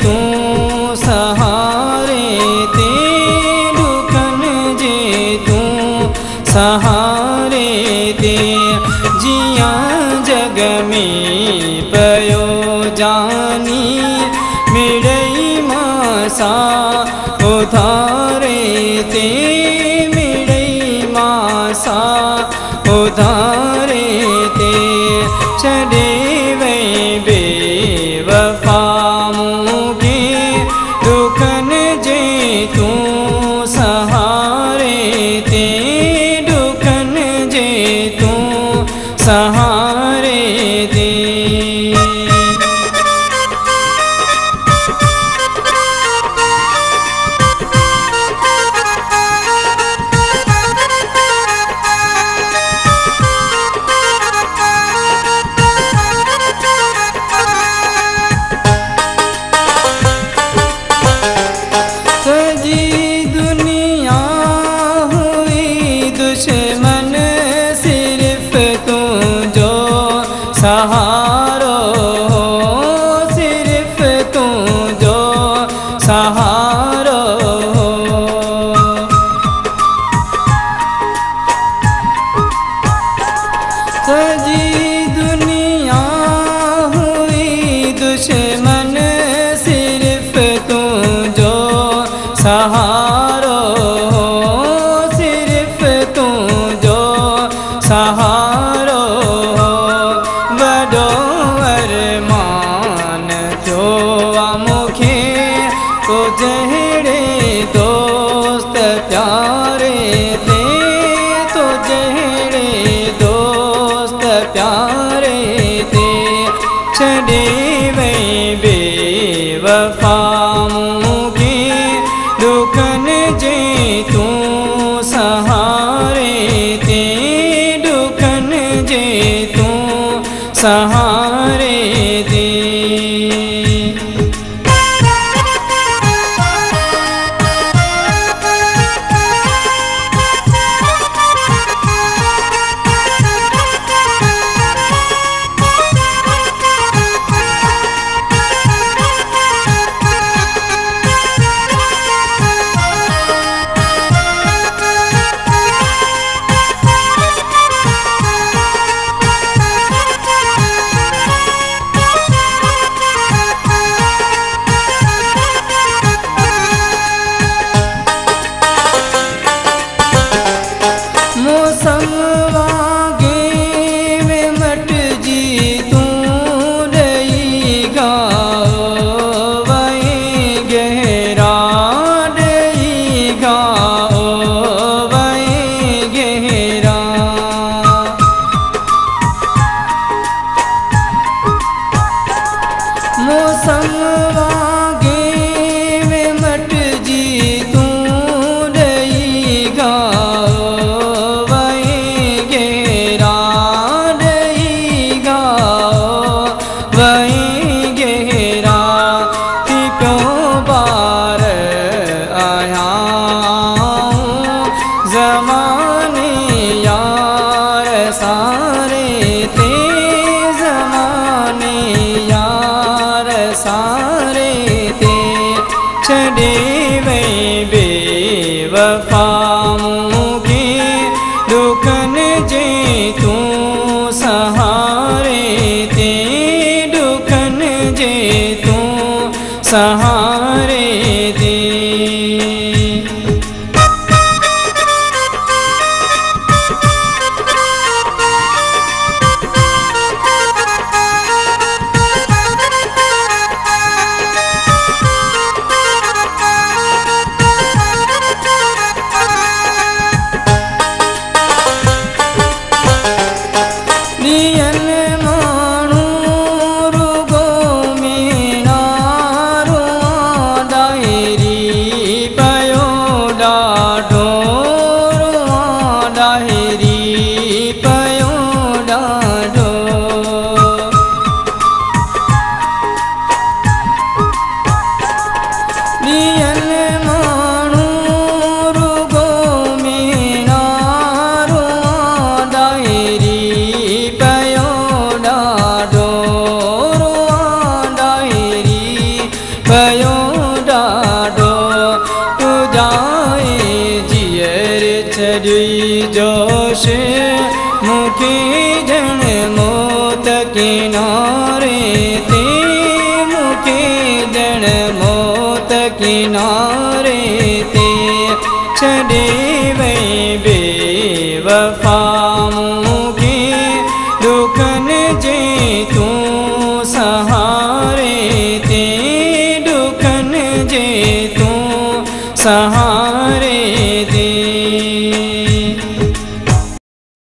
तू सहारे ते दुखन जे तू सहारे ते जिया जग में पयो जानी मिड़ई मासा उधारे ते मिड़ई मासा उधारे ते छड़े वे बेवफा मुझे दुखन जे तू सहारे ते दुखन जे तू सहारे ते दुश्मन सिर्फ तू जो सहारो हो, सिर्फ तू जो सहारो हो। सजी दुनिया हुई दुश्मन सिर्फ तू जो सहारो हो, सहारो बड़ो अरमान थियो मुखे तो जहिड़े दोस्त प्यारे ते, तो जहिड़े दोस्त प्यारे ते छॾे वई बेवफा मुखे दुखन जे तू सहारे ते जे तू सहारे दे। मौसम वागे में मट जी तू रही गाओ वही गहरा रही गाओ वही गहरा। मौसम वागे में मट जी तू रही गाओ ज़माने यार सारे ते, ज़माने यार सारे ते छॾे वई बेवफा मुखे दुखन जे तू सहारे ते दुखन जे तू सहारे ते। भयो डाडो तुझाए जियर छड़ी जोश मुखे जन मोत किनारे ते मुखे जन मोत किनारे ते छड़े वही बेवफा मुखे दुखन जे तू सहारे ते दुखन जे तू सहारे